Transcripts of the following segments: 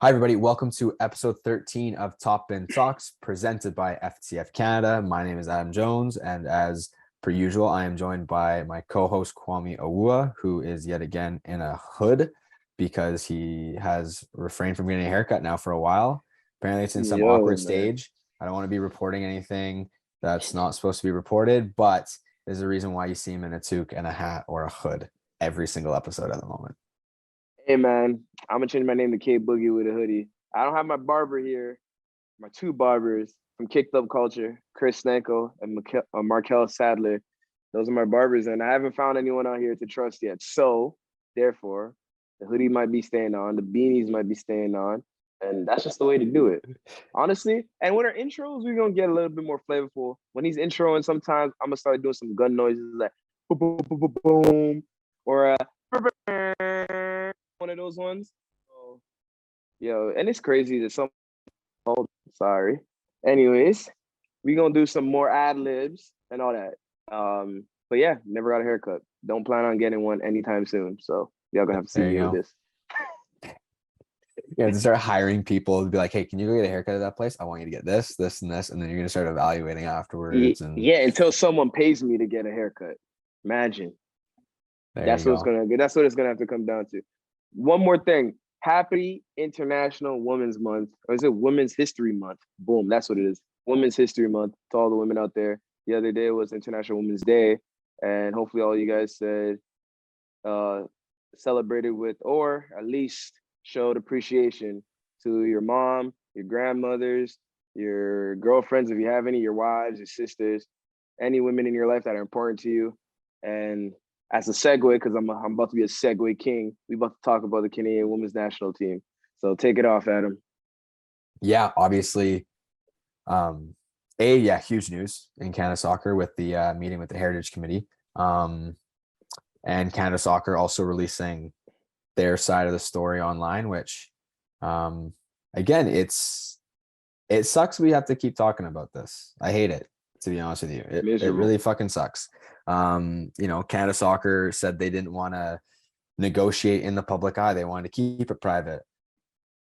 Hi, everybody. Welcome to episode 13 of Top Bin Talks, presented by FTF Canada. My name is Adam Jones, and as per usual, I am joined by my co-host Kwame Awua, who is yet again in a hood because he has refrained from getting a haircut now for a while. Apparently, it's in some awkward stage. I don't want to be reporting anything that's not supposed to be reported, but there's a reason why you see him in a toque and a hat or a hood every single episode at the moment. Hey man, I'm gonna change my name to K Boogie with a hoodie. I don't have my barber here. My two barbers from Kicked Up Culture, Chris Snanko and Markel Sadler. Those are my barbers, and I haven't found anyone out here to trust yet. So, therefore, the hoodie might be staying on, the beanies might be staying on, and that's just the way to do it. Honestly, and with our intros, we're gonna get a little bit more flavorful. When he's introing, sometimes I'm gonna start doing some gun noises like boom, boom, boom, boom, boom, or one of those ones. So, and it's crazy that some. Oh, sorry. Anyways, we gonna do some more ad libs and all that. But yeah, never got a haircut. Don't plan on getting one anytime soon. So y'all gonna have to see me with this. Yeah, to start hiring people to be like, hey, can you go get a haircut at that place? I want you to get this, this, and this, and then you're gonna start evaluating afterwards. And yeah, until someone pays me to get a haircut. Imagine. That's what it's gonna have to come down to. One more thing. Happy International Women's Month. Or is it Women's History Month? Boom, that's what it is. Women's History Month to all the women out there. The other day was International Women's Day. And hopefully all you guys said celebrated with, or at least showed appreciation to your mom, your grandmothers, your girlfriends, if you have any, your wives, your sisters, any women in your life that are important to you. And as a segue, because I'm about to be a segue king, we about to talk about the Canadian women's national team. So take it off, Adam. Yeah, obviously, huge news in Canada Soccer with the meeting with the Heritage Committee, and Canada Soccer also releasing their side of the story online, which, again, it sucks we have to keep talking about this. I hate it, to be honest with you. It really fucking sucks. Canada Soccer said they didn't want to negotiate in the public eye. They wanted to keep it private.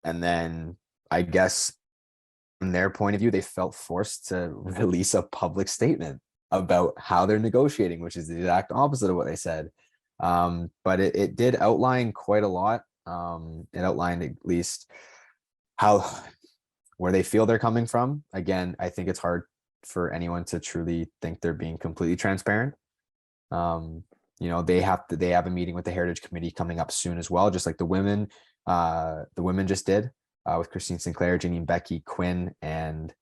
And then I guess from their point of view, they felt forced to release a public statement about how they're negotiating, which is the exact opposite of what they said. But it did outline quite a lot. It outlined at least where they feel they're coming from. Again, I think it's hard for anyone to truly think they're being completely transparent. They have a meeting with the Heritage Committee coming up soon as well, just like the women just did, with Christine Sinclair, Janine Becky, Quinn, and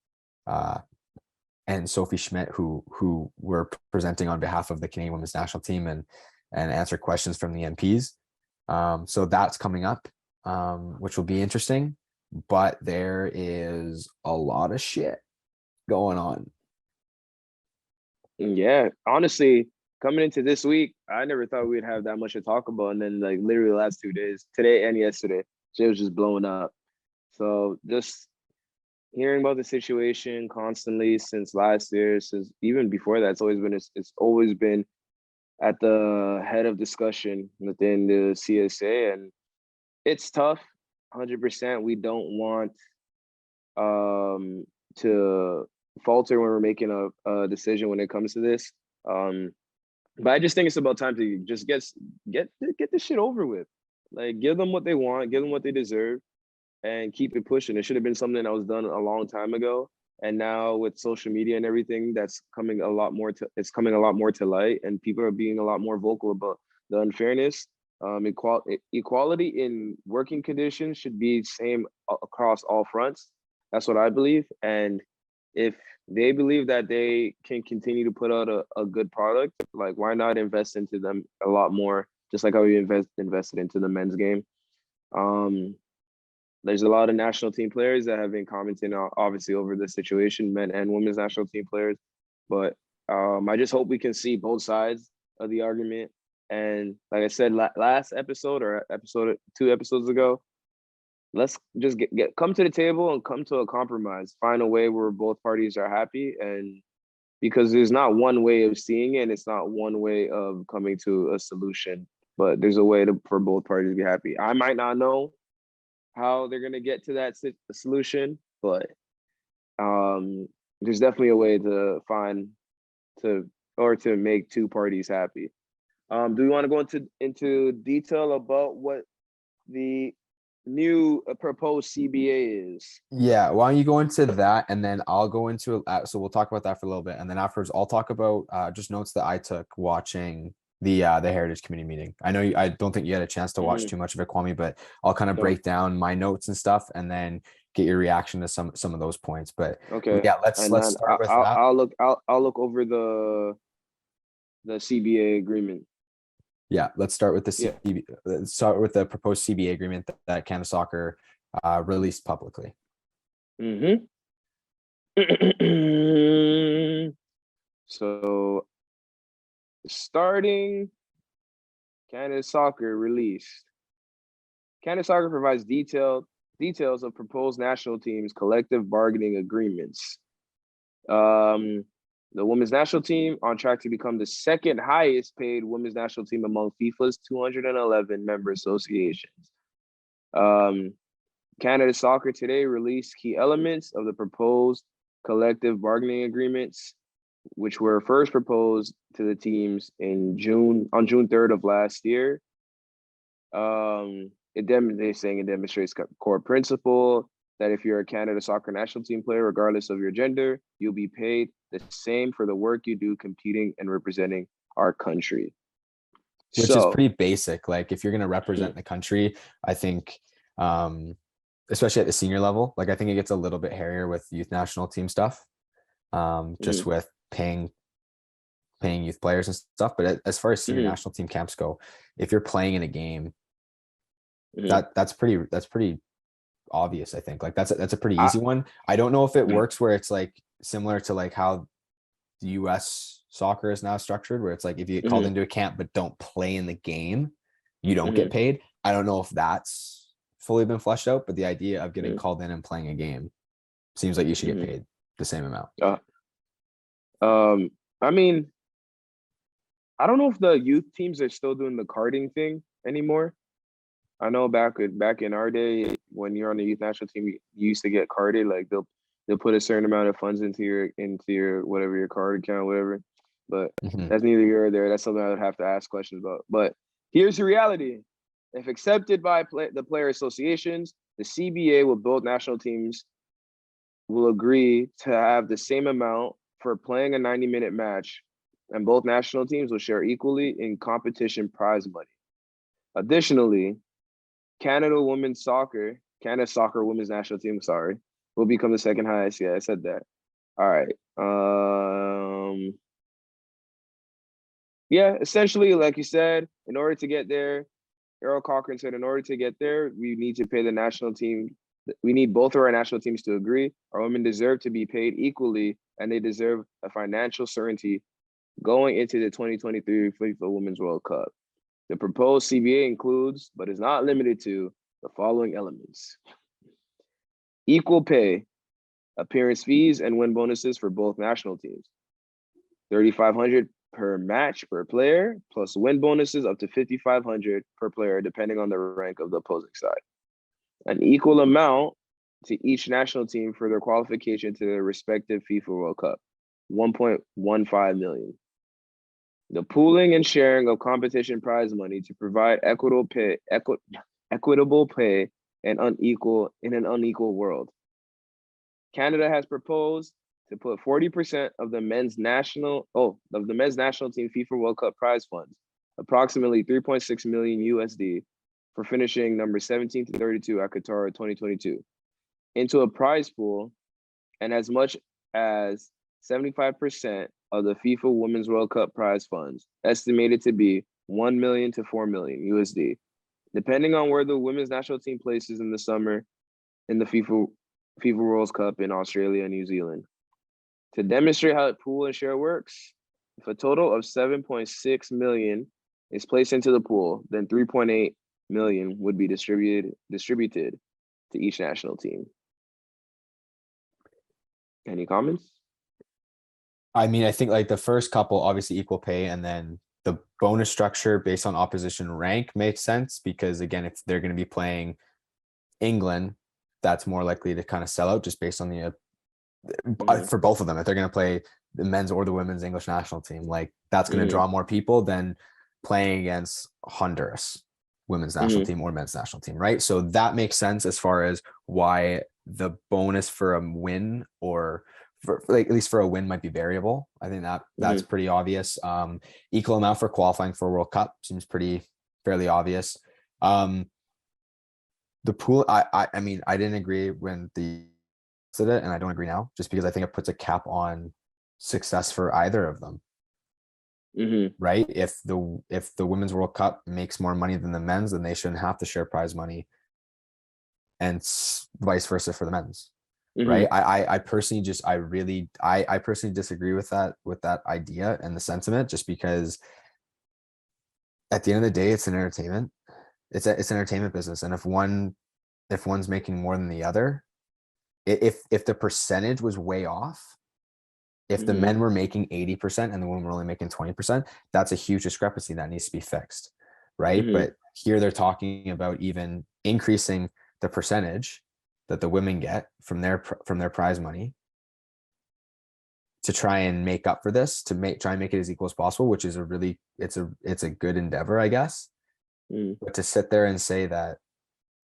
Sophie Schmidt, who were presenting on behalf of the Canadian women's national team and answer questions from the MPs. So that's coming up, which will be interesting, but there is a lot of shit going on. Yeah, honestly, coming into this week, I never thought we'd have that much to talk about. And then like literally the last 2 days, today and yesterday, shit was just blowing up. So just hearing about the situation constantly since last year, since even before that, it's always been at the head of discussion within the CSA, and it's tough. 100%. We don't want to falter when we're making a decision when it comes to this. But I just think it's about time to just get this shit over with. Like, give them what they want, give them what they deserve, and keep it pushing. It should have been something that was done a long time ago. And now with social media and everything, it's coming a lot more to light, and people are being a lot more vocal about the unfairness. Equality in working conditions should be same across all fronts. That's what I believe. And if they believe that they can continue to put out a good product, like, why not invest into them a lot more, just like how we invested into the men's game. There's a lot of national team players that have been commenting obviously over the situation, men and women's national team players. But I just hope we can see both sides of the argument. And like I said last episode, or 2 episodes ago, let's just come to the table and come to a compromise, find a way where both parties are happy. And because there's not one way of seeing it, and it's not one way of coming to a solution, but there's a way for both parties to be happy. I might not know how they're gonna get to that solution, but there's definitely a way to find to make two parties happy. Do we want to go into detail about what the new proposed CBA is? Yeah, why don't you go into that, and then I'll go into so we'll talk about that for a little bit, and then afterwards I'll talk about just notes that I took watching the Heritage Committee meeting. I know I don't think you had a chance to watch too much of it, Kwame, but I'll kind of No. break down my notes and stuff, and then get your reaction to some of those points. But Okay. yeah, let's And then start with that. I'll look over the CBA agreement. Yeah, let's start with the Yeah. let's start with the proposed CBA agreement that Canada Soccer released publicly. So starting Canada Soccer released. Canada Soccer provides details of proposed national teams' collective bargaining agreements. The women's national team on track to become the second highest paid women's national team among FIFA's 211 member associations. Canada Soccer today released key elements of the proposed collective bargaining agreements, which were first proposed to the teams on June 3rd of last year. It demonstrates core principle that if you're a Canada Soccer national team player, regardless of your gender, you'll be paid the same for the work you do competing and representing our country. Which is pretty basic. Like if you're going to represent the country, I think, especially at the senior level, like I think it gets a little bit hairier with youth national team stuff, just with paying youth players and stuff. But as far as senior national team camps go, if you're playing in a game, that's pretty obvious. I think like that's a pretty easy one. I don't know if it works where it's like similar to like how the US soccer is now structured, where it's like if you get called into a camp but don't play in the game, you don't get paid. I don't know if that's fully been fleshed out, but the idea of getting called in and playing a game seems like you should get paid the same amount. I mean, I don't know if the youth teams are still doing the carding thing anymore. I know back in our day, when you're on the youth national team, you used to get carded. Like they'll put a certain amount of funds into your whatever your card account, whatever. But that's neither here or there. That's something I would have to ask questions about. But here's the reality: if accepted by the player associations, the CBA will both national teams will agree to have the same amount for playing a 90-minute match, and both national teams will share equally in competition prize money. Additionally, Canada Soccer women's national team, will become the second highest. Yeah, I said that. All right. Yeah, essentially, like you said, in order to get there, Errol Cochran said, in order to get there, we need to pay the national team. We need both of our national teams to agree. Our women deserve to be paid equally, and they deserve a financial certainty going into the 2023 FIFA Women's World Cup. The proposed CBA includes, but is not limited to, the following elements: equal pay, appearance fees, and win bonuses for both national teams. $3,500 per match per player, plus win bonuses up to $5,500 per player, depending on the rank of the opposing side. An equal amount to each national team for their qualification to their respective FIFA World Cup, $1.15 million. The pooling and sharing of competition prize money to provide equitable pay and in an unequal world. Canada has proposed to put 40% of the men's national team FIFA World Cup prize funds, approximately 3.6 million USD, for finishing number 17 to 32 at Qatar 2022, into a prize pool, and as much as 75% of the FIFA Women's World Cup prize funds, estimated to be 1 million to 4 million USD, depending on where the women's national team places in the summer in the FIFA World Cup in Australia and New Zealand. To demonstrate how pool and share works, if a total of 7.6 million is placed into the pool, then 3.8 million would be distributed to each national team. Any comments? I mean, I think like the first couple, obviously equal pay, and then the bonus structure based on opposition rank makes sense, because again, if they're going to be playing England, that's more likely to kind of sell out just based on the Mhm. for both of them. If they're going to play the men's or the women's English national team, like that's going to Mhm. draw more people than playing against Honduras women's national Mhm. team or men's national team, right? So that makes sense as far as why the bonus for a win or for like at least for a win might be variable. I think that that's Mhm. pretty obvious. Equal amount for qualifying for a World Cup seems pretty fairly obvious. The pool, I mean, I didn't agree when the did it, and I don't agree now, just because I think it puts a cap on success for either of them, Mhm. right? If the women's World Cup makes more money than the men's, then they shouldn't have to share prize money, and vice versa for the men's, right? Mhm. I personally just I personally disagree with that idea and the sentiment, just because at the end of the day, it's an entertainment. It's an entertainment business, and if one's making more than the other, if the percentage was way off, if the Mhm. men were making 80% and the women were only making 20%, that's a huge discrepancy that needs to be fixed, right? Mhm. But here they're talking about even increasing the percentage that the women get from their prize money to try and make up for this, to try and make it as equal as possible, which is it's a good endeavor, I guess. Mhm. But to sit there and say that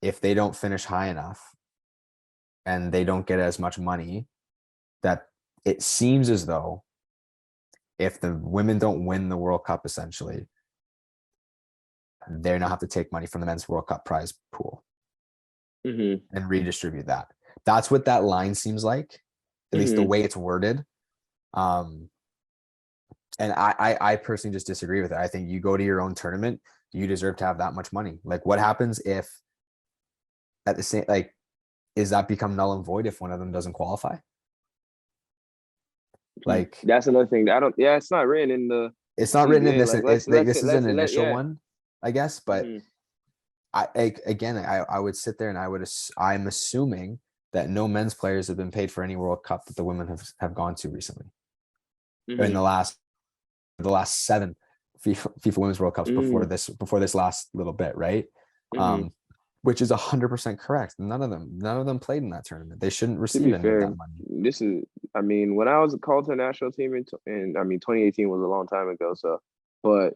if they don't finish high enough and they don't get as much money, that it seems as though if the women don't win the World Cup, essentially, they're not have to take money from the men's World Cup prize pool Mhm. and redistribute that. That's what that line seems like, at least the Mhm. way it's worded. Um, and I personally just disagree with it. I think you go to your own tournament, you deserve to have that much money. Like, what happens if at the same like is that become null and void if one of them doesn't qualify? Like, That's another thing. I don't. Yeah, it's not written in the it's not written in CBA. this. Like, It's like this is an let initial yeah. one, I guess, but Mhm. again, I would sit there and I'm assuming that no men's players have been paid for any World Cup that the women have gone to recently in Mhm. the last 7 FIFA Women's World Cups Mhm. before this last little bit, right? Mhm. Um, which is 100% correct. None of them played in that tournament. They shouldn't To receive be any of fair, that money. this is. I mean, when I was called to the national team in I mean, 2018 was a long time ago. So, but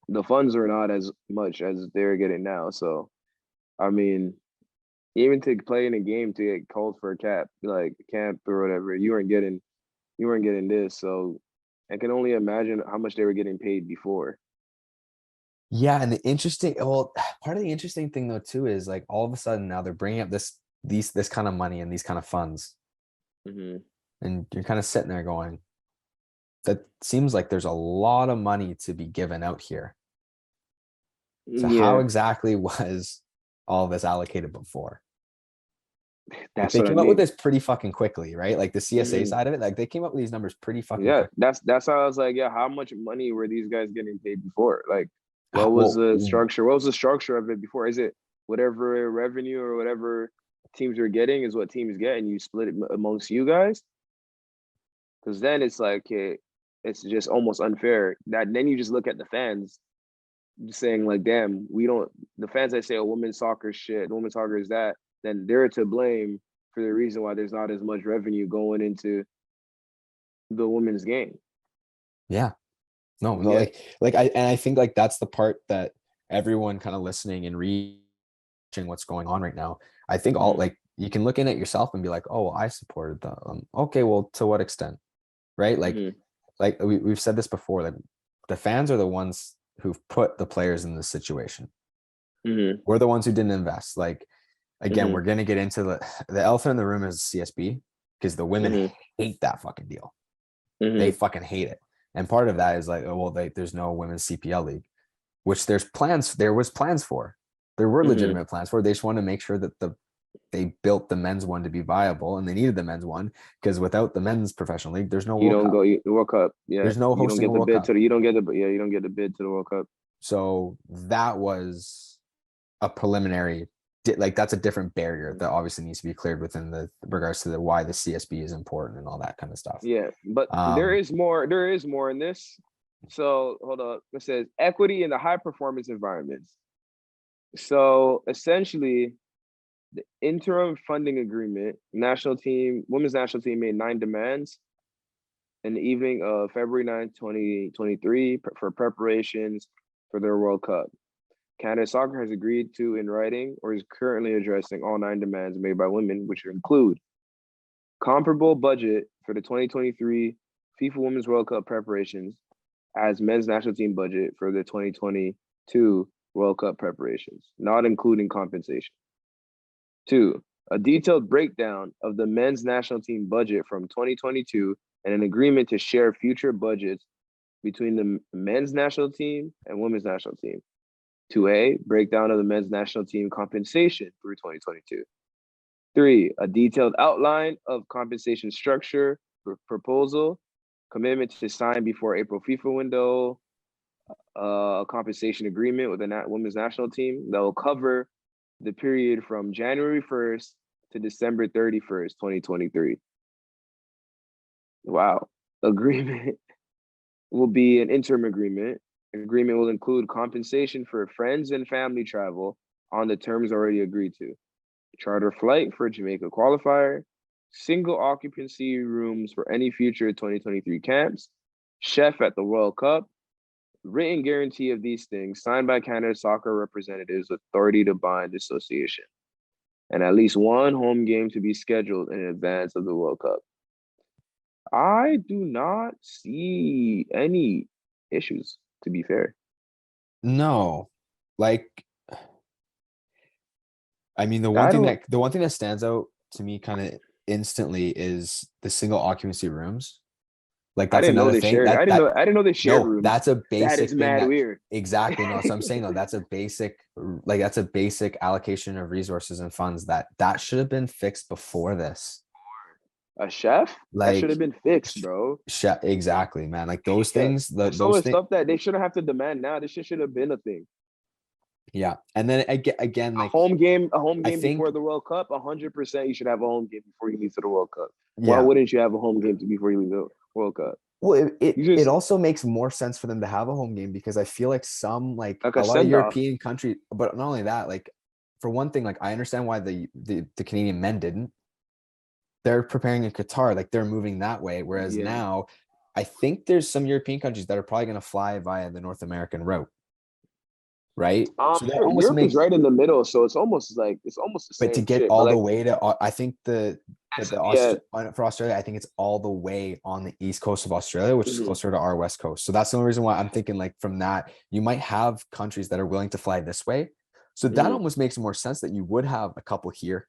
the funds are not as much as they're getting now. So, I mean, even to play in a game to get called for a cap, like camp or whatever, you weren't getting this. So, I can only imagine how much they were getting paid before. Yeah, and the interesting, well, part of the interesting thing though too is like all of a sudden now they're bringing up this kind of money and these kind of funds, Hmm. and you're kind of sitting there going, that seems like there's a lot of money to be given out here. So how Yeah, exactly was all this allocated before? Like that's they what I came up with mean. this pretty fucking quickly, right? Like the CSA Hmm. side of it, like they came up with these numbers pretty fucking Yeah, quick. that's how I was like, yeah, how much money were these guys getting paid before? Like, what was Well, the structure? What was the structure of it before? Is it whatever revenue or whatever teams are getting is what teams get, and you split it amongst you guys? Because then it's like, it's just almost unfair. That then you just look at the fans, just saying like, damn, we don't. The fans that say, "Oh, women's soccer shit, women's soccer is that," then they're to blame for the reason why there's not as much revenue going into the women's game. yeah, no, Yeah. I think like that's the part that everyone kind of listening and reading what's going on right now. I think all Mm-hmm. like you can look in at yourself and be like, oh, well, I supported them. Okay, well, to what extent, right? Mm-hmm. Like we've said this before, that the fans are the ones who've put the players in this situation. Mm-hmm. We're the ones who didn't invest. Like, again, Mm-hmm. we're gonna get into the elephant in the room is CSB, because the women Mm-hmm. hate that fucking deal. They Mm-hmm. fucking hate it. And part of that is like, oh well, there's no women's CPL league, which there was plans for. There were Mm-hmm. legitimate plans for. They just want to make sure that they built the men's one to be viable, and they needed the men's one because without the men's professional league, there's no You World don't Cup. go the World Cup. Yeah, There's no you don't hosting a get the World bid Cup. to the. You don't get the. Yeah, you don't get the bid to the World Cup. So that was a preliminary, like that's a different barrier that obviously needs to be cleared within the regards to the why the CSB is important and all that kind of stuff. Yeah, but there Um, is more. There is more in this. So hold up. It says equity in the high performance environments. So essentially, The interim funding agreement, women's national team made 9 demands in the evening of February 9th, 2023 for preparations for their World Cup. Canada Soccer has agreed to in writing or is currently addressing all 9 demands made by women, which include comparable budget for the 2023 FIFA Women's World Cup preparations as men's national team budget for the 2022 World Cup preparations, not including compensation. 2, a detailed breakdown of the men's national team budget from 2022 and an agreement to share future budgets between the men's national team and women's national team. 2A, breakdown of the men's national team compensation through 2022. 3, a detailed outline of compensation structure proposal, commitment to sign before April FIFA window, a compensation agreement with the women's national team that will cover the period from January 1st to December 31st, 2023. Wow. Agreement will be an interim agreement. Agreement will include compensation for friends and family travel on the terms already agreed to. Charter flight for Jamaica qualifier, single occupancy rooms for any future 2023 camps, chef at the World Cup, written guarantee of these things signed by Canada Soccer representatives with authority to bind the association, and at least 1 home game to be scheduled in advance of the World Cup. I do not see any issues, to be fair. No, like, I mean, the one thing that stands out to me kind of instantly is the single occupancy rooms. Like, that's another thing. I didn't know they shared rooms. That's a basic That is thing mad weird. Exactly. No, so I'm saying though, that's a basic allocation of resources and funds that should have been fixed before this. A chef? That should have been fixed, bro. Chef, exactly, man. Like those things, those stuff that they shouldn't have to demand now. This shit should have been a thing. Yeah, and then again, like a home game before the World Cup. 100%, you should have a home game before you leave to the World Cup. Yeah. Why wouldn't you have a home game before you leave the World Cup? Well, it also makes more sense for them to have a home game because I feel like some a lot of European countries, but not only that, like for one thing, like I understand why the Canadian men didn't. They're preparing in Qatar, like they're moving that way. Whereas now, I think there's some European countries that are probably going to fly via the North American route. Right. So that Europe is right in the middle, so it's almost the same. But to get all the way to, I think for Australia, I think it's all the way on the east coast of Australia, which is closer to our west coast. So that's the only reason why I'm thinking like from that, you might have countries that are willing to fly this way. So that almost makes more sense that you would have a couple here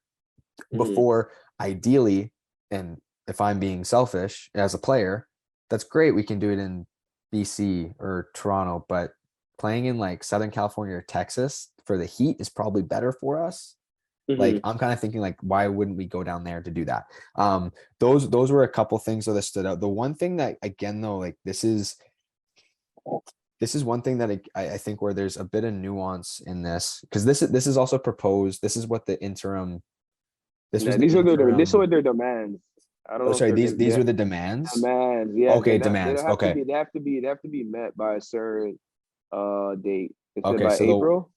before ideally, and if I'm being selfish as a player, that's great. We can do it in BC or Toronto, but playing in like Southern California or Texas for the heat is probably better for us. Like I'm kind of thinking like, why wouldn't we go down there to do that? Those were a couple things that stood out. The one thing that again though, like this is one thing that I think where there's a bit of nuance in this because this is also proposed. This is what the interim. These are their demands. I don't know. Sorry, these were the demands. Demands, yeah. Okay, demands. They have to be met by a certain date. Okay, so April.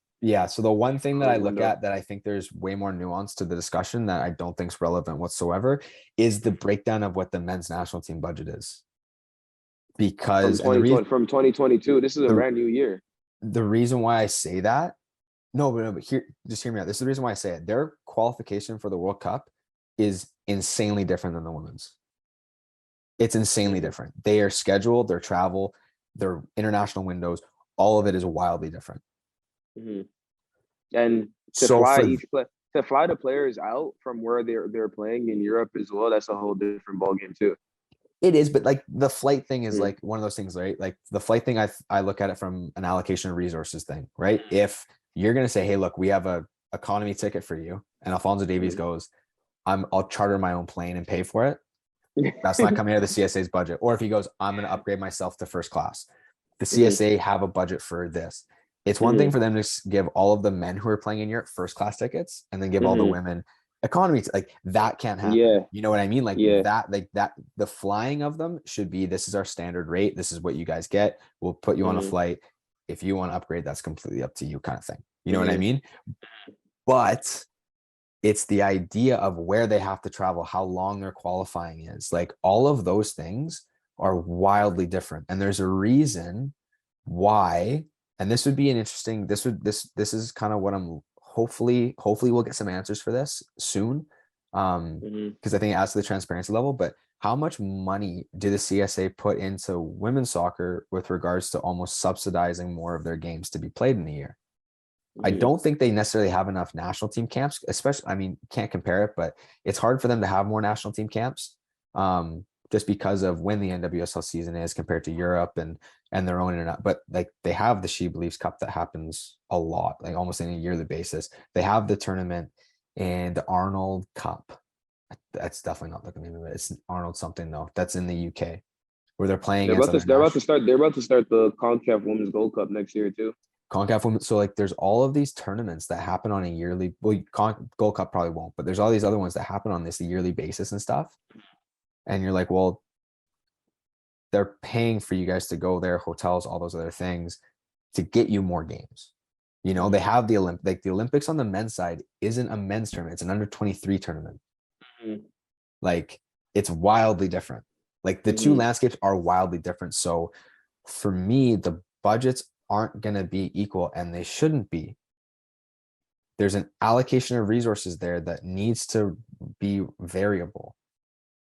So the one thing that I look at that I think there's way more nuance to the discussion that I don't think is relevant whatsoever is the breakdown of what the men's national team budget is. Because from 2022, this is a brand new year. The reason why I say that, but just hear me out. This is the reason why I say it. Their qualification for the World Cup is insanely different than the women's. It's insanely different. They are scheduled, their travel, their international windows, all of it is wildly different. And to fly the players out from where they're playing in Europe as well, that's a whole different ballgame too. It is, but like the flight thing is like one of those things, right? Like the flight thing, I look at it from an allocation of resources thing, right? If you're going to say, hey, look, we have a economy ticket for you. And Alphonso Davies goes, I'll charter my own plane and pay for it. That's not coming out of the CSA's budget. Or if he goes, I'm going to upgrade myself to first class. The CSA have a budget for this. It's one thing for them to give all of the men who are playing in Europe first class tickets and then give all the women economy. Like that can't happen. Yeah. You know what I mean? Like that, the flying of them should be, this is our standard rate. This is what you guys get. We'll put you on a flight. If you want to upgrade, that's completely up to you kind of thing. You know what I mean? But It's the idea of where they have to travel, how long their qualifying is. Like all of those things are wildly different. And there's a reason why, and this would be an interesting, this is kind of what I'm hopefully we'll get some answers for this soon. Because I think it adds to the transparency level, but how much money do the CSA put into women's soccer with regards to almost subsidizing more of their games to be played in the year? I don't think they necessarily have enough national team camps, especially, I mean, can't compare it, but it's hard for them to have more national team camps just because of when the NWSL season is compared to Europe and their own internet. But like they have the She Believes Cup that happens a lot, like almost on a yearly basis. They have the tournament and the Arnold Cup. That's definitely not the name of it. It's Arnold something though. That's in the UK where they're playing They're against about to other they're about to national start they're about to start the CONCACAF Women's Gold Cup next year too. CONCACAF women. So like there's all of these tournaments that happen on a yearly, well, Gold Cup probably won't, but there's all these other ones that happen on this yearly basis and stuff. And you're like, well, they're paying for you guys to go there, hotels, all those other things to get you more games. You know, they have the the Olympics on the men's side isn't a men's tournament, it's an under 23 tournament. Mhm. Like it's wildly different. Like the two landscapes are wildly different. So for me, the budgets aren't going to be equal and they shouldn't be. There's an allocation of resources there that needs to be variable.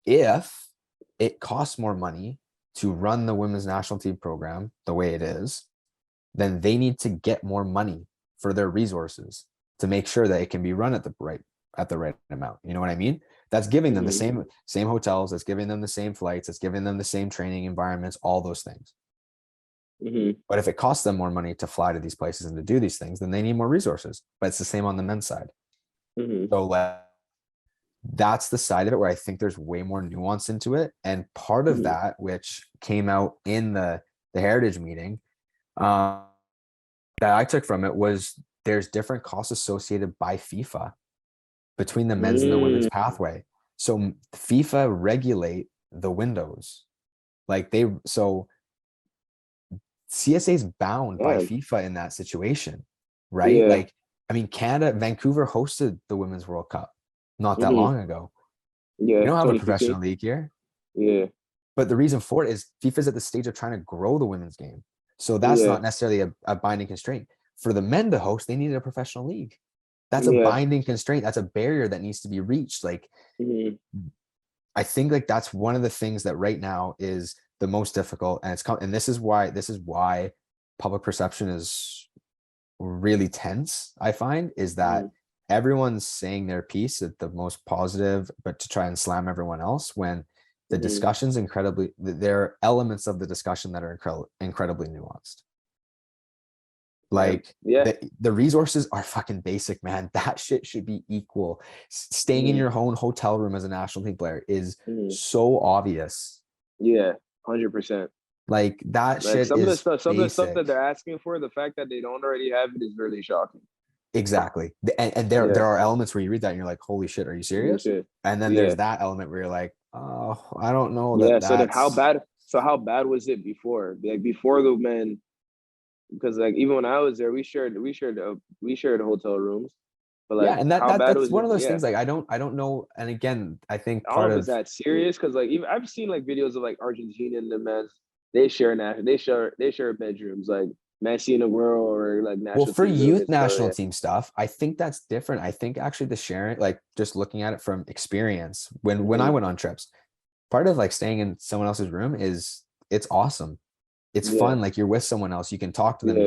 If it costs more money to run the women's national team program the way it is, then they need to get more money for their resources to make sure that it can be run at the right amount. You know what I mean? That's giving them the same hotels, that's giving them the same flights, that's giving them the same training environments, all those things. But if it costs them more money to fly to these places and to do these things, then they need more resources. But it's the same on the men's side. So that's the side of it where I think there's way more nuance into it. And part of that, which came out in the Heritage meeting, that I took from it was there's different costs associated by FIFA between the men's and the women's pathway. So FIFA regulate the windows. Like so CSA is bound by FIFA in that situation, right? Yeah. Like, I mean, Vancouver hosted the Women's World Cup not that long ago. Yeah, We don't have a 2015. professional league here. Yeah. But the reason for it is FIFA's at the stage of trying to grow the women's game. So that's not necessarily a binding constraint. For the men to host, they needed a professional league. That's a binding constraint. That's a barrier that needs to be reached. Like, I think like that's one of the things that right now is the most difficult. And this is why public perception is really tense, I find, is that everyone's saying their piece at the most positive, but to try and slam everyone else when the discussion's there are elements of the discussion that are incredibly nuanced. Like the resources are fucking basic, man. That shit should be equal. Staying in your own hotel room as a national team player is so obvious. Yeah, 100%. Like that Like shit some of the is stuff that they're asking for, the fact that they don't already have it is really shocking. Exactly. And there are elements where you read that and you're like, holy shit, are you serious? And then there's that element where you're like, oh, I don't know that so then that's how bad was it before? Like before the men, because like even when I was there, we shared hotel rooms. But like and how bad that's was one it? of those things like I don't know. And again, I think I don't know part if of it's that serious because like even I've seen like videos of like Argentina and the men's they share bedrooms like Messi and Aguero or like well, national for team room youth and stuff. national team stuff, I think that's different. I think actually the sharing, like just looking at it from experience, when I went on trips, part of like staying in someone else's room is it's awesome. It's fun. Like you're with someone else, you can talk to them,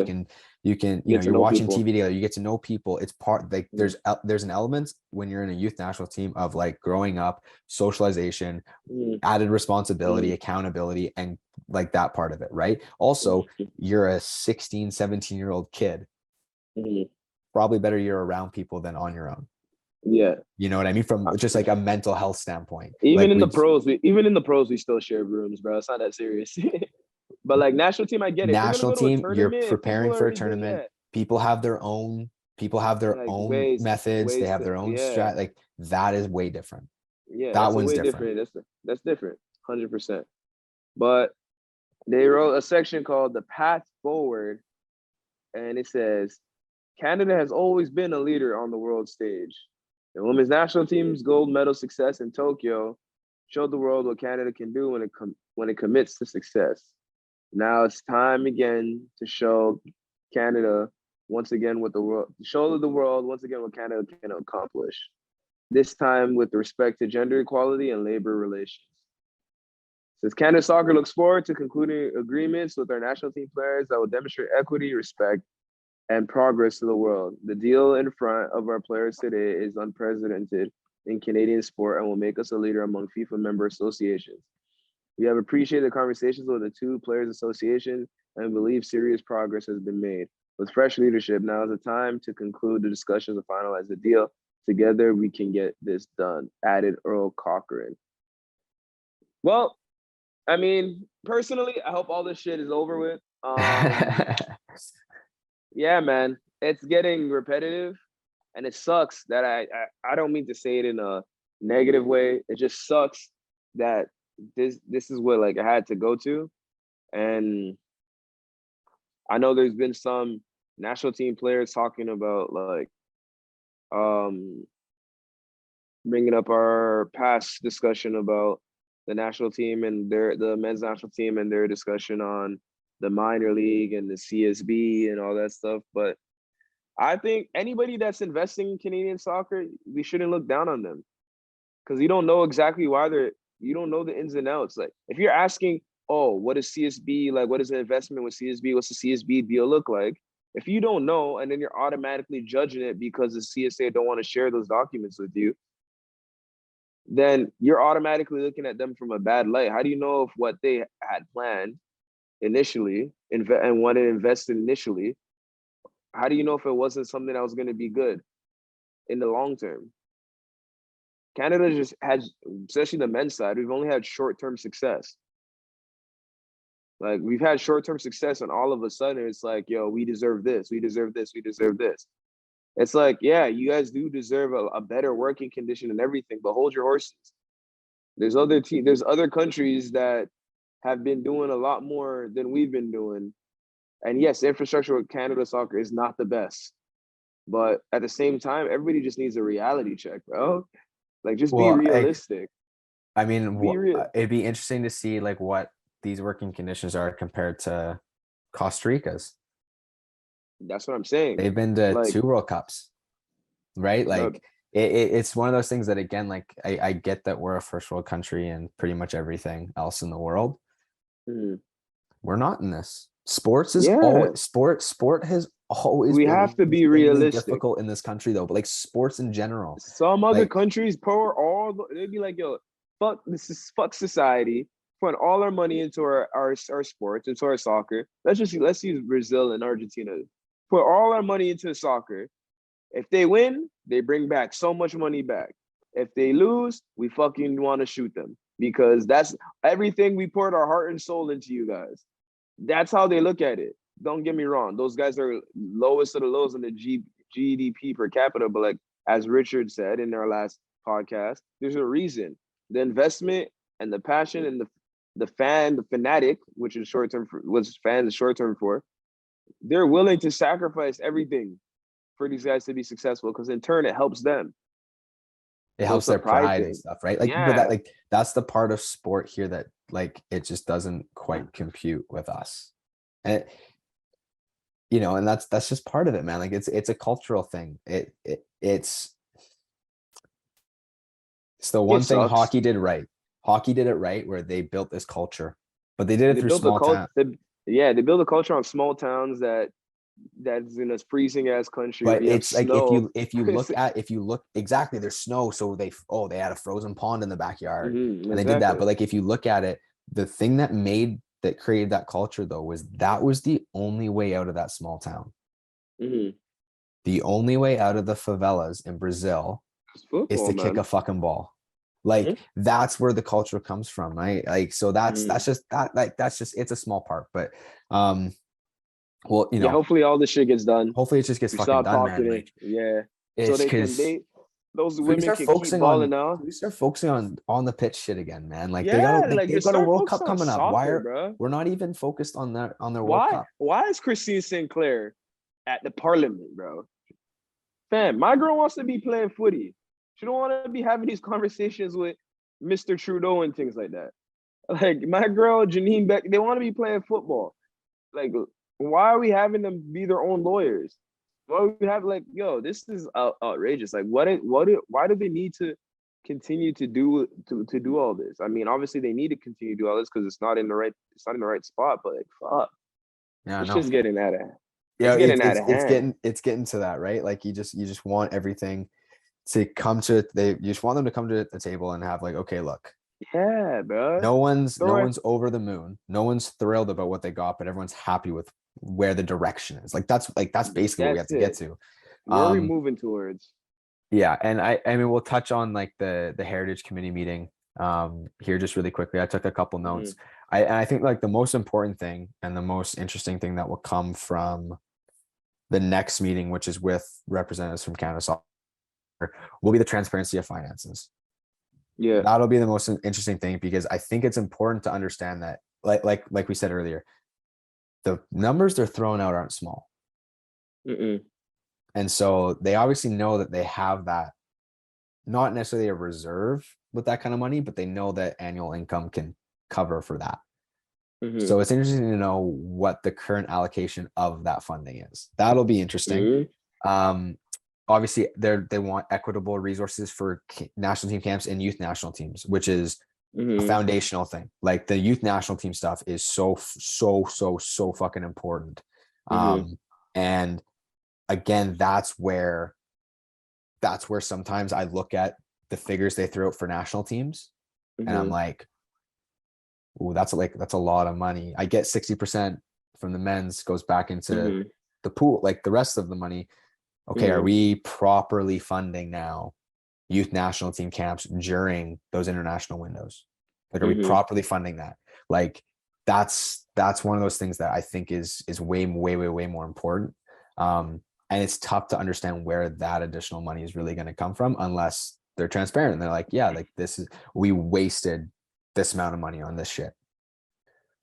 you can you're watching TV together, you get to know people. It's part like there's an element when you're in a youth national team of like growing up, socialization, added responsibility, accountability, and like that part of it, right? Also, you're a 16, 17-year-old kid. Probably better you're around people than on your own. Yeah. You know what I mean? From just like a mental health standpoint. Even like in the pros, we still share rooms, bro. It's not that serious. But like national team, I get it. National team, you're Tournament, preparing for a tournament. People have their own like ways, methods. They have their own strat. Like that is way different. Yeah, that that's one's way different. That's different, 100%. But they wrote a section called "The Path Forward," and it says, "Canada has always been a leader on the world stage. The women's national team's gold medal success in Tokyo showed the world what Canada can do when it commits to success. Now it's time again to show Canada once again what the world show the world once again what Canada can accomplish. This time with respect to gender equality and labor relations. Says Canada Soccer looks forward to concluding agreements with our national team players that will demonstrate equity, respect, and progress to the world. The deal in front of our players today is unprecedented in Canadian sport and will make us a leader among FIFA member associations. We have appreciated the conversations with the two players association and believe serious progress has been made. With fresh leadership, now is the time to conclude the discussions and finalize the deal. Together, we can get this done, added Earl Cochrane. Well, I mean, personally, I hope all this shit is over with. Yeah, man, it's getting repetitive, and it sucks that I don't mean to say it in a negative way. It just sucks that this is what like I had to go to, and I know there's been some national team players talking about like bringing up our past discussion about the national team and the men's national team and their discussion on the minor league and the CSB and all that stuff. But I think anybody that's investing in Canadian soccer, we shouldn't look down on them because you don't know exactly why you don't know the ins and outs. Like if you're asking, oh, what is CSB like? What is an investment with CSB? What's the CSB deal look like? If you don't know, and then you're automatically judging it because the CSA don't want to share those documents with you, then you're automatically looking at them from a bad light. How do you know if what they had planned initially and wanted to invest initially, how do you know if it wasn't something that was going to be good in the long term? Canada just has, especially the men's side, we've only had short-term success. Like we've had short-term success and all of a sudden it's like, yo, we deserve this, we deserve this, we deserve this. It's like, yeah, you guys do deserve a better working condition and everything, but hold your horses. There's other countries that have been doing a lot more than we've been doing. And yes, infrastructure with Canada soccer is not the best. But at the same time, everybody just needs a reality check, bro. Like just be realistic. I mean, it'd be interesting to see like what these working conditions are compared to Costa Rica's. That's what I'm saying. They've been to like, 2 World Cups, right? Like it's one of those things that again, like I get that we're a first world country and pretty much everything else in the world. We're not in this. Sports is always sport has always we have to be realistic. Difficult in this country though, but like sports in general. Some other countries pour they'd be like, yo, fuck society, put all our money into our sports, into our soccer. Let's use Brazil and Argentina. Put all our money into soccer. If they win, they bring back so much money back. If they lose, we fucking want to shoot them because that's everything we poured our heart and soul into you guys. That's how they look at it. Don't get me wrong. Those guys are lowest of the lows in the GDP per capita. But like, as Richard said in our last podcast, there's a reason. The investment and the passion and the fanatic, which is short-term for, was fans is short-term for, they're willing to sacrifice everything for these guys to be successful because in turn it helps them. It helps their pride and stuff, right? Like, but that's the part of sport here that like it just doesn't quite compute with us, and and that's just part of it, man. Like it's a cultural thing. It's the one thing hockey did right. Hockey did it right where they built this culture, but they did it through small towns. They build a culture on small towns that's in a freezing ass country. But it's like if you look exactly, there's snow, so they had a frozen pond in the backyard and they did that. But like if you look at it, the thing that created that culture though was the only way out of that small town. The only way out of the favelas in Brazil is to kick a fucking ball. Like that's where the culture comes from, right? Like so that's just it's a small part, but well, hopefully all this shit gets done. Hopefully it just gets fucking done, man. Like, so they can those women can keep balling now. We start focusing on the pitch shit again, man. Like they've got a World Cup coming up. We're not even focused on their World Cup? Why is Christine Sinclair at the Parliament, bro? Fam, my girl wants to be playing footy. She don't want to be having these conversations with Mr. Trudeau and things like that. Like my girl Janine Beck, they want to be playing football. Like, why are we having them be their own lawyers? Why do we have like, yo, this is outrageous. Like, why do they need to continue to do all this? I mean, obviously they need to continue to do all this because it's not in the right spot. But like, fuck, Yeah, it's no. just getting out of Yeah, it's getting out of hand. it's getting to that, right? Like you just want everything to come to you just want them to come to the table and have like, okay, look, Yeah, bro. no one's Throw it. over the moon. No one's thrilled about what they got, but everyone's happy with where the direction is. Like that's basically what we have That's to get it. to. Where are we moving towards? Yeah, and I mean we'll touch on like the Heritage Committee meeting here just really quickly. I took a couple notes. I think like the most important thing and the most interesting thing that will come from the next meeting, which is with representatives from Canada Soccer, will be the transparency of finances. Yeah. That'll be the most interesting thing because I think it's important to understand that like we said earlier, the numbers they're throwing out aren't small. And so they obviously know that they have that, not necessarily a reserve with that kind of money, but they know that annual income can cover for that. So it's interesting to know what the current allocation of that funding is. That'll be interesting. Obviously, they want equitable resources for national team camps and youth national teams, which is a foundational thing. Like the youth national team stuff is so fucking important. And again, that's where sometimes I look at the figures they throw out for national teams and I'm like, ooh, that's a lot of money. I get 60% from the men's goes back into the pool, like the rest of the money. Okay, are we properly funding now youth national team camps during those international windows? Like, are we properly funding that? Like, that's one of those things that I think is way more important. And it's tough to understand where that additional money is really going to come from unless they're transparent and they're like, yeah, like we wasted this amount of money on this shit.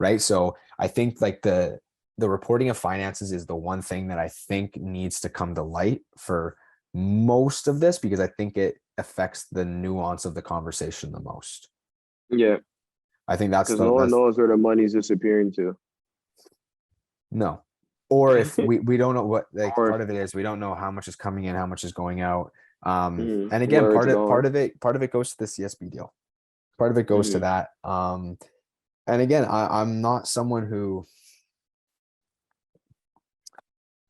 Right. So I think like the reporting of finances is the one thing that I think needs to come to light for most of this, because I think it affects the nuance of the conversation the most. Yeah. I think that's because no one knows where the money's disappearing to. No. Or if we don't know what, like, part of it is we don't know how much is coming in, how much is going out. And again, part of it goes to the CSB deal. Part of it goes to that. And again, I'm not someone who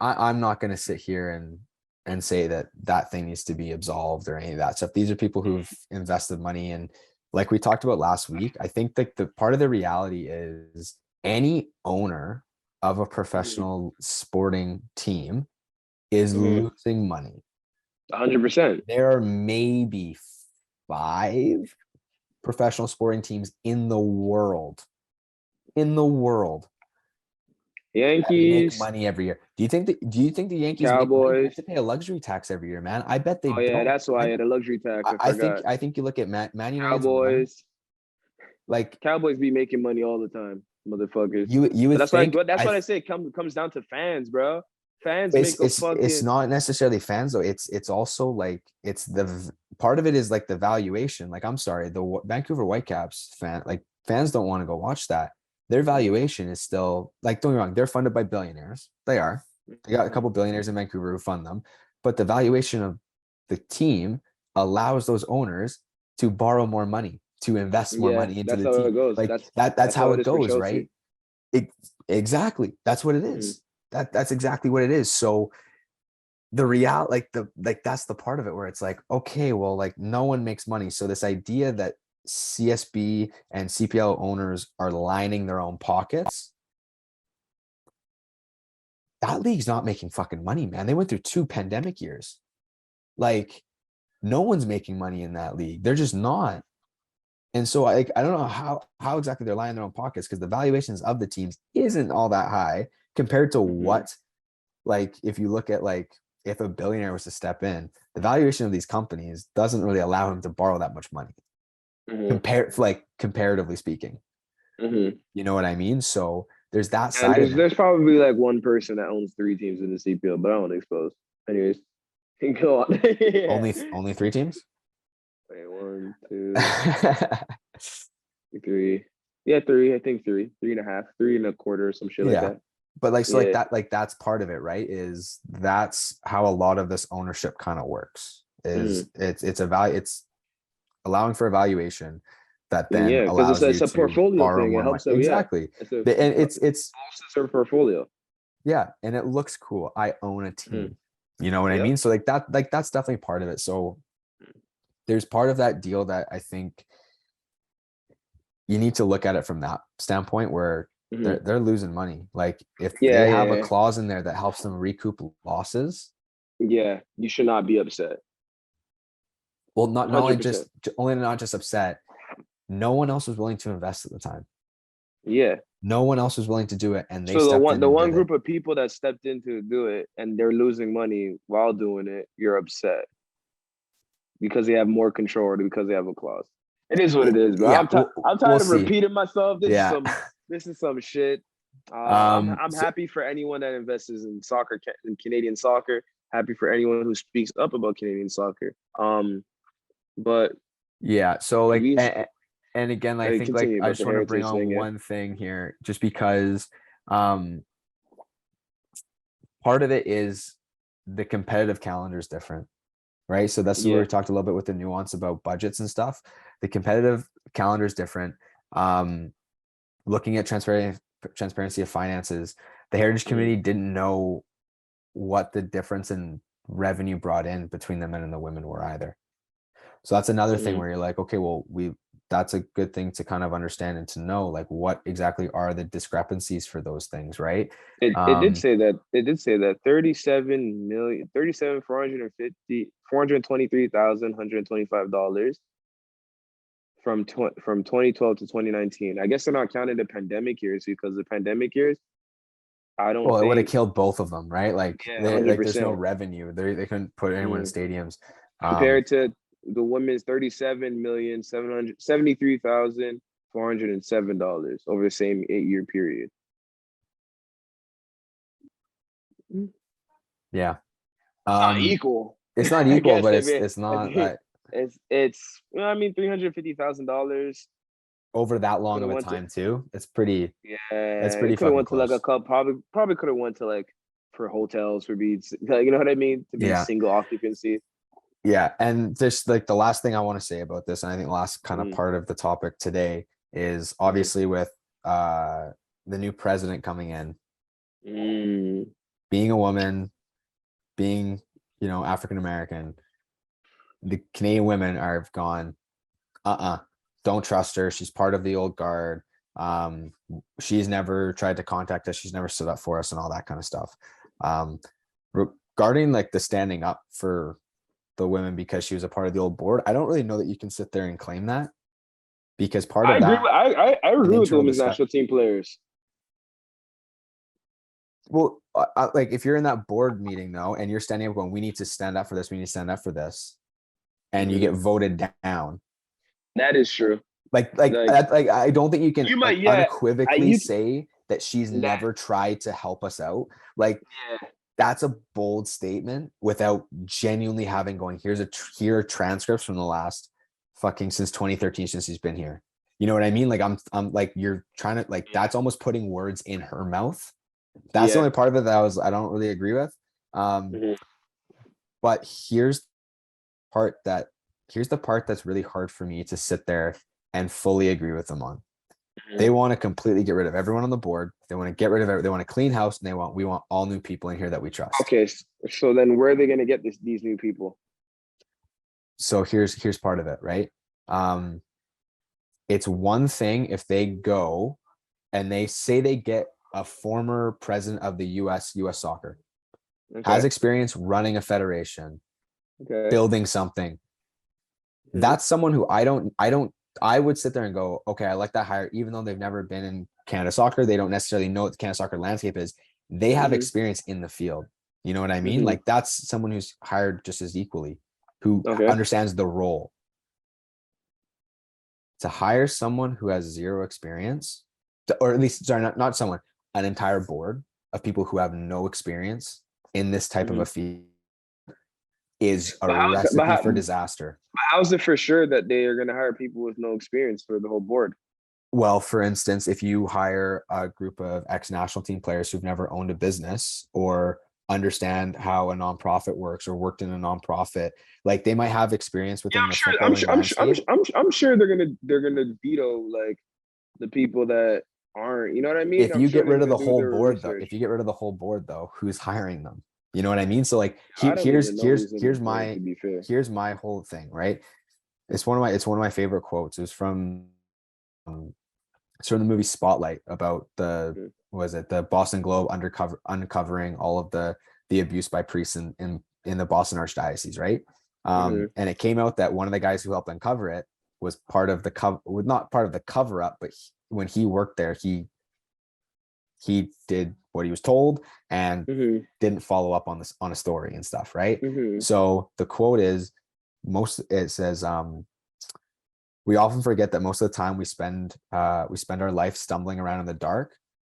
I'm not going to sit here and say that thing needs to be absolved or any of that stuff. These are people who've invested money, and like we talked about last week, I think that the part of the reality is any owner of a professional sporting team is losing money. 100%. There are maybe 5 professional sporting teams in the world Yankees make money every year. Do you think the Yankees Cowboys have to pay a luxury tax every year, man? I bet they don't. Yeah, that's why the luxury tax. I think you look at Man United, Cowboys. Like Cowboys be making money all the time, motherfuckers. You would think that's what I say. Comes down to fans, bro. Fans it's not necessarily fans though. It's also like it's the part of it is like the valuation. Like, I'm sorry, the Vancouver Whitecaps fans don't want to go watch that. Their valuation is still, like, don't get me wrong, they're funded by billionaires. They are. They got a couple billionaires in Vancouver who fund them, but the valuation of the team allows those owners to borrow more money, to invest more money into the team. It goes. Like that's how it goes, right? Exactly. That's what it is. That's exactly what it is. So the reality, that's the part of it where it's like, okay, well, like, no one makes money. So this idea that CSB and CPL owners are lining their own pockets, that league's not making fucking money, man. They went through 2 pandemic years. Like, no one's making money in that league. They're just not. And so I don't know how exactly they're lining their own pockets, because the valuations of the teams isn't all that high compared to what, like, if you look at, like, if a billionaire was to step in, the valuation of these companies doesn't really allow him to borrow that much money. Comparatively speaking, you know what I mean? So there's that side. There's probably like one person that owns 3 teams in the CPL, but I don't expose. Anyways, go on. Only 3 teams? Wait, 1, 2, 3. Yeah, 3. I think 3, 3.5, 3.25, or some shit like Yeah. that. But like, so like Yeah. that, like that's part of it, right? Is that's how a lot of this ownership kind of works. Mhm. Is it's a value, it's allowing for evaluation that then Yeah, because allows you it's a to portfolio borrow thing. It more money. helps them. Yeah, Exactly. it's a And it's boosts their portfolio. yeah, and it looks cool. I own a Mhm. team. You know what I Yep. mean? So like that's definitely part of it. So there's part of that deal that I think you need to look at it from that standpoint where Mhm. they're losing money. Like if Yeah, they yeah, have a yeah. clause in there that helps them recoup losses, Yeah, you should not be upset. well, not only 100%. just only not just upset, no one else was willing to invest at the time. Yeah. No one else was willing to do it, and they So the stepped one in the and one did it. group of people that stepped in to do it and they're losing money while doing it, you're upset because they have more control or because they have a clause. It is what it is, bro. Yeah, I'm we'll tired of see. repeating myself. Yeah. This is some shit. I'm So happy for anyone that invests in soccer, in Canadian soccer. Happy for anyone who speaks up about Canadian soccer. But yeah, so like we and again, I I think like continue I about just the want to bring heritage on thing. Yeah. one thing here, just because um part of it is the competitive calendar is different, right? So that's where Yeah. we talked a little bit with the nuance about budgets and stuff. The competitive calendar is different. Um, looking at transparency of finances, the Heritage Mhm. Committee didn't know what the difference in revenue brought in between the men and the women were either. So that's another thing Mhm. where you're like, okay, well, that's a good thing to kind of understand and to know like what exactly are the discrepancies for those things, right? It did say that 37,423,125 dollars from 2012 to 2019. I guess they're not counting the pandemic years because the pandemic years, I don't Well, it would have think, killed both of them, right? Like yeah, they hundred like there's no percent. revenue. They couldn't put anyone in stadiums. Um, Compared to the women's 37,773,407 dollars over the same 8-year period. yeah. Not Um, equal. it's not I equal, guess but if it, it's not if that it's I mean $350,000 over that long could of have a went to, time too. It's yeah, pretty it could have fucking went to like a close. club, probably could have went to like for hotels for beats, like, you know what I mean, to be Yeah. single occupancy. Yeah. And just like the last thing I want to say about this, and I think last kind of Mm, part of the topic today is mm, obviously with the new president coming in, mm. being a woman, being, African American, the Canadian women are gone, don't trust her. She's part of the old guard. Um, she's never tried to contact us. She's never stood up for us and all that kind of stuff. Um, regarding like the standing up for the women because she was a part of the old board, I don't really know that you can sit there and claim that because part I of agree with that I agree with the internal women's discussion. national team players. Well, like if you're in that board meeting though, and you're standing up going, "We need to stand up for this. We need to stand up for this," and you Mhm. get voted down, That is true. Like like I don't think you can you like might, yeah, I unequivocally you say that she's that never tried to help us out. Like yeah that's a bold statement without genuinely having going, here are transcripts from the last fucking since 2013 since he's been here. You know what I mean? Like I'm like you're trying to like yeah that's almost putting words in her mouth. That's the yeah. only part of it that I don't really agree with. Um, Mhm. but part that here's the part that's really hard for me to sit there and fully agree with them on. They Mhm. want to completely get rid of everyone on the board. They want to get rid of it. They want a clean house, and we want all new people in here that we trust. Okay, so then where are they gonna get these new people? So here's part of it, right? Um, it's one thing if they go and they say they get a former president of the US soccer, has Okay, experience running a federation, okay. building something. Mhm. That's someone who I would sit there and go, okay, I like that hire, even though they've never been in Canada soccer. They don't necessarily know what the Canada soccer landscape is. They have Mhm. experience in the field. You know what I mean? Mhm. Like that's someone who's hired just as equally, who Okay. understands the role. To hire someone who has zero experience, or at least, sorry, not someone, an entire board of people who have no experience in this type of Mhm. a field, is a But recipe for disaster. how's it for sure that they are going to hire people with no experience for the whole board? Well, for instance, if you hire a group of ex-national team players who've never owned a business or understand how a nonprofit works or worked in a nonprofit, like they might have experience Yeah, within I'm the sure. I'm footballing sure. I'm sure. I'm landscape. sure. I'm sure they're gonna veto like the people that aren't. You know what I mean? If I'm you sure get they're rid of gonna the do whole their board though, research. if you get rid of the whole board though, who's hiring them? You know what I mean? So like I don't even know who's in the board. To be fair. here's my whole thing, right? It's one of my favorite quotes. It's from it's from the movie Spotlight about the Mhm. was it the Boston Globe uncovering all of the abuse by priests in the Boston Archdiocese, right? Mhm. And it came out that one of the guys who helped uncover it was part of the not part of the cover up, but when he worked there, he did what he was told and Mhm. didn't follow up on this on a story and stuff, right? Mhm. So the quote is it says we often forget that most of the time we spend our life stumbling around in the dark,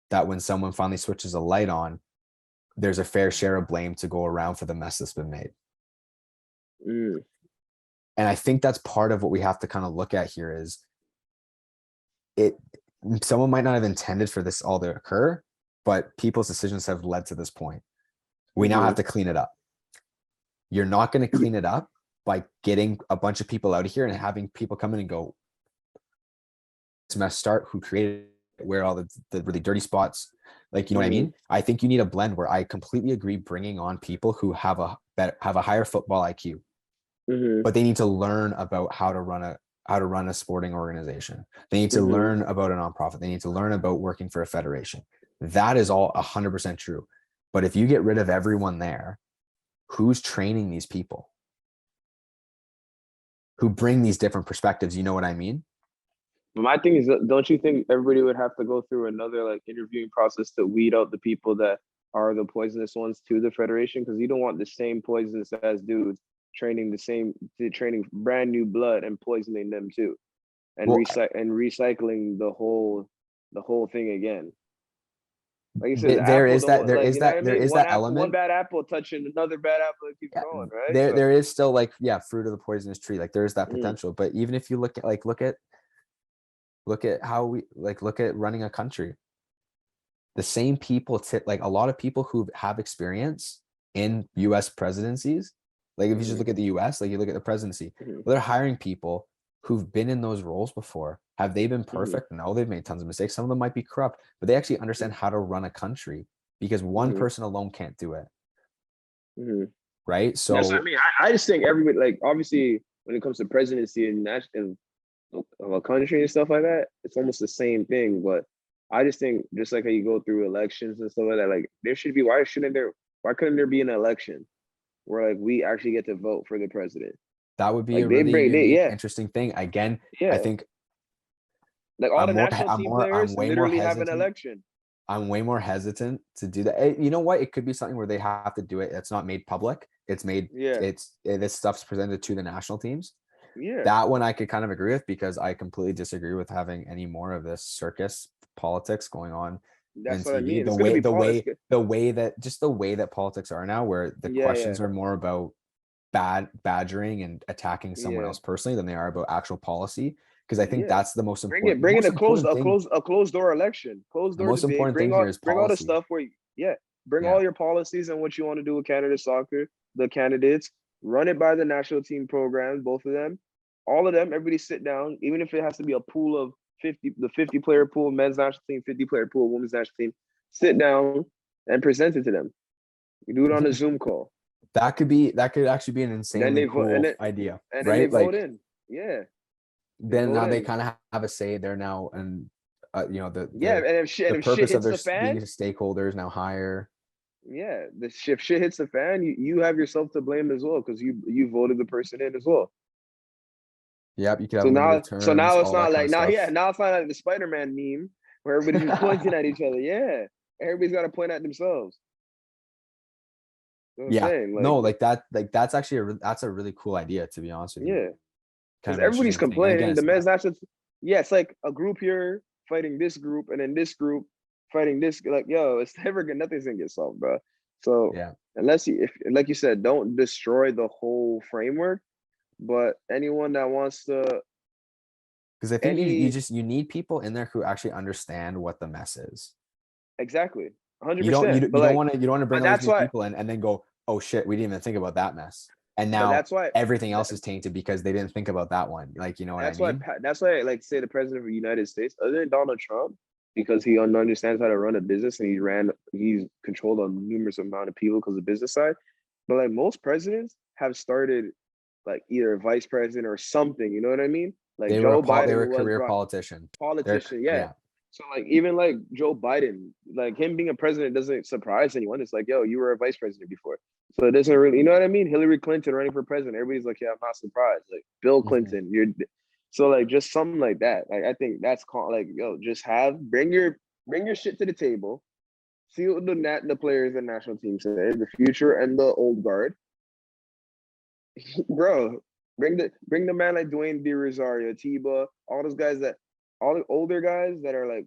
that when someone finally switches a light on, there's a fair share of blame to go around for the mess that's been made. Mhm. And I think that's part of what we have to kind of look at here is it someone might not have intended for this all to occur, but people's decisions have led to this point. We now have Mhm. to clean it up. You're not going to clean it up by getting a bunch of people out of here and having people come in and go, this mess start, who created it, where all the really dirty spots, like, you know what I Mhm. mean? I think you need a blend where I completely agree bringing on people who have a higher football IQ, Mhm. but they need to learn about how to run a sporting organization. They need to Mhm. learn about a nonprofit. They need to learn about working for a federation. That is all 100% true. But if you get rid of everyone there, who's training these people who bring these different perspectives? You know what I mean? But my thing is, don't you think everybody would have to go through another like interviewing process to weed out the people that are the poisonous ones to the federation? Because you don't want the same poisonous as dudes training brand new blood and poisoning them too, and Well, recycling the whole thing again. Like you said, the there apple is don't that like, you know what I there mean? is One that apple, one element. bad apple touching another bad apple, it keeps Yeah, going, right? there So, there is still, like, yeah, fruit of the poisonous tree. Like there is that mm, potential. But even if you look at how we look at running a country, the same people like a lot of people who have experience in US presidencies, like if you just mhm, look at the US, like you look at the presidency, mhm, well, they're hiring people who've been in those roles before. Have they been mhm, perfect? No, they've made tons of mistakes. Some of them might be corrupt, but they actually mhm, understand how to run a country because one mhm, person alone can't do it, mhm. right? That's what I So mean. I just think everybody, like, obviously when it comes to presidency and national of a country and stuff like that, it's almost the same thing. But I just think just like how you go through elections and stuff like that, like there should be why couldn't there be an election where like we actually get to vote for the president? that would be a Like they really bring they unique, yeah, interesting thing. Again, I yeah. think Like all I'm the more national I'm team more I'm players way more literally have an hesitant. election. I'm way more hesitant to do that. You know what? It could be something where they have to do it. It's not made public. Yeah, This stuff's presented to the national teams. yeah. That one I could kind of agree with because I completely disagree with having any more of this circus politics going on in That's what I TV. mean. It's gonna be politics. The way that politics are now, where the Yeah, yeah, questions are more about badgering and attacking someone yeah, else personally than they are about actual policy. Because I think yeah. that's Bring in the a closed door election, closed door most debate. important thing here is Bring all the policy. stuff where, yeah, bring Yeah. all your policies and what you want to do with Canada soccer, the candidates, run it by the national team programs, both of them, all of them. Everybody sit down, even if it has to be a pool of 50, the 50-player pool, men's national team, 50-player pool, women's national team. Sit down and present it to them. You do it on a Zoom call. That could actually be an Then they insanely vote, cool idea, and then they right? vote Like in. Yeah, they then vote now they in. kind of have a say. They're now, and the Yeah, and the if shit purpose of hits their the being fan, stakeholders now higher. yeah, if shit hits the fan, you have yourself to blame as well because you voted the person in as well. Yep, you could have So limited now terms, it's all that not kind of like now, yeah, stuff. now it's not like the Spider-Man meme where everybody's just pointing at each other. Yeah, everybody's got to point at themselves. You know what I'm Yeah, saying? no, Like, like that's actually that's a really cool idea, to be honest with you. yeah, Kind because of everybody's interesting thing. And again, complaining. The it's men's national, yeah, it's like a group here fighting this group, and then this group fighting this. Like, yo, it's never gonna, nothing's gonna get solved, bro. So Yeah. unless you, if like you said, don't destroy the whole framework. But anyone that wants to, Because I think any you need people in there who actually understand what the mess is. exactly, You don't 100%. you don't want to bring But all these that's new why, people in and then go, oh shit, we didn't even think about that mess. And but now that's why, everything that, else is tainted because they didn't think about that one. Like, you know what I mean? that's why I like to say the president of the United States, other than Donald Trump, because he understands how to run a business and he's controlled a numerous amount of people because of business side. But like most presidents have started like either a vice president or something. You know what I mean? Like Joe They Biden were a was career brought politician. politician, yeah. Yeah, So like even like Joe Biden, like him being a president doesn't surprise anyone. It's like, yo, you were a vice president before. So it doesn't really, you know what I mean? Hillary Clinton running for president, everybody's like, yeah, I'm not surprised. Like Bill Mhm. Clinton, you're so like just something like that. Like I think that's called like, yo, just bring your shit to the table. See what the players and national team say, the future and the old guard, bro. Bring the man like Dwayne De Rosario, Tiba, all those guys that all the older guys that are like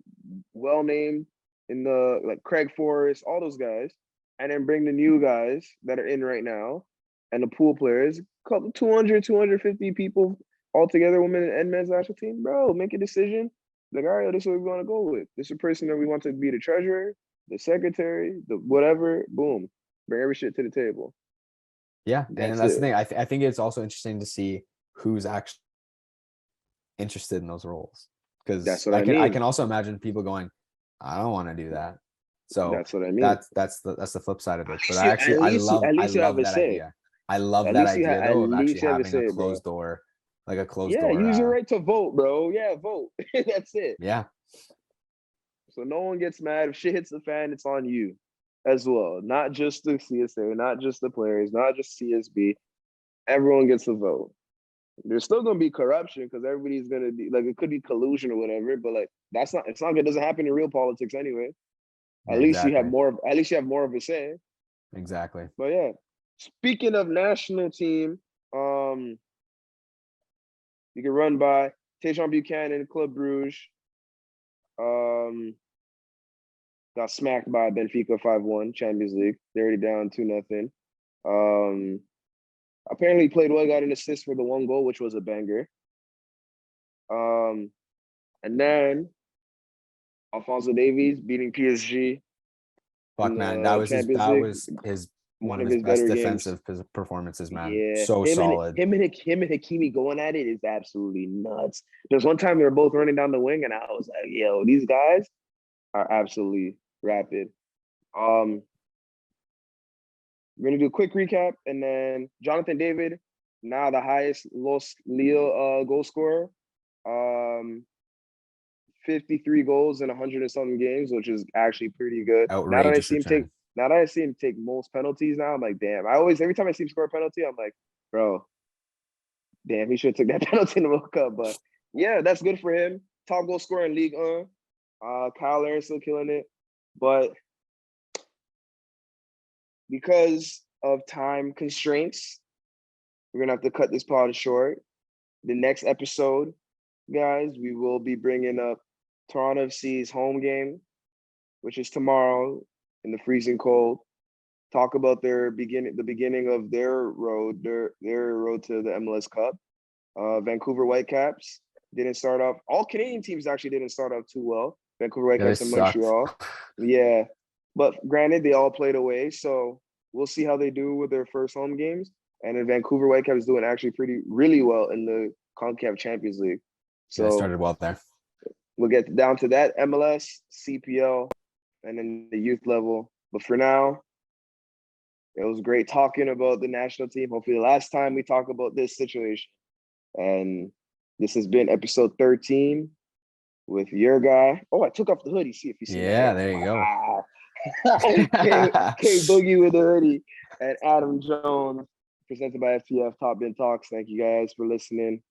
well named in the like Craig Forrest, all those guys, and then bring the new guys that are in right now and the pool players, couple 200, 250 people all together, women and men's national team, bro. Make a decision. Like, all right, this is what we want to go with. This is the person that we want to be the treasurer, the secretary, the whatever. Boom. Bring every shit to the table. Yeah, and That's that's the it. thing. I think it's also interesting to see who's actually interested in those roles, That's because what I I mean. can also imagine people going, I don't want to do that. So That's what I mean. that's the flip side of it. At But least you at least you at I least you have love a that say. idea. I love that idea At though of actually least you have a having a say, bro. closed door, like a closed Yeah, door. use your right to vote, bro. Yeah, vote. That's it. Yeah, So no one gets mad if shit hits the fan. It's on you as well. Not just the CSA, not just the players, not just CSB. Everyone gets a vote. There's still gonna be corruption because everybody's gonna be like it could be collusion or whatever, but like that's not it's not it doesn't happen in real politics anyway. yeah, exactly, At least you have more of a say. exactly. But yeah. Speaking of national team, um, you can run by Tajon Buchanan, Club Bruges. Um, got smacked by Benfica 5-1, Champions League. They're already down 2-0. Um, apparently played well, got an assist for the one goal, which was a banger. And then Alfonso Davies beating PSG in Fuck man, the Champions League, was his one one of of his his best better games. defensive performances, man. Yeah, So solid. him and Hakimi going at it is absolutely nuts. There's one time they were both running down the wing, and I was like, "Yo, these guys are absolutely rapid." Um, we're gonna do a quick recap, and then Jonathan David, now the highest Los Leo goal scorer, 53 goals in 100 and something games, which is actually pretty good. Outrageous return. Now that I see him take most penalties now, I'm like, damn. I always every time I see him score a penalty, I'm like, bro, damn, he should have took that penalty in the World Cup. But yeah, that's good for him. Top goal scorer in League 1. Kyle Larin still killing it. But because of time constraints, we're gonna have to cut this pod short. The next episode, guys, we will be bringing up Toronto FC's home game, which is tomorrow in the freezing cold. Talk about the beginning of their road to the MLS Cup. Vancouver Whitecaps didn't start off. All Canadian teams actually didn't start off too well. Vancouver Yeah, they Whitecaps and sucked. Montreal. Yeah, but granted, they all played away, so we'll see how they do with their first home games. And then Vancouver Whitecaps doing actually really well in the CONCACAF Champions League. Yeah, they So started well there. we'll get down to that MLS, CPL, and then the youth level. But for now, it was great talking about the national team. Hopefully, the last time we talk about this situation. And this has been episode 13 with your guy. Oh, I took off the hoodie. See if you see my Yeah, hair. there you go. Wow. K Boogie with the hoodie and Adam Jones, presented by FPF Top Bin Talks. Thank you guys for listening.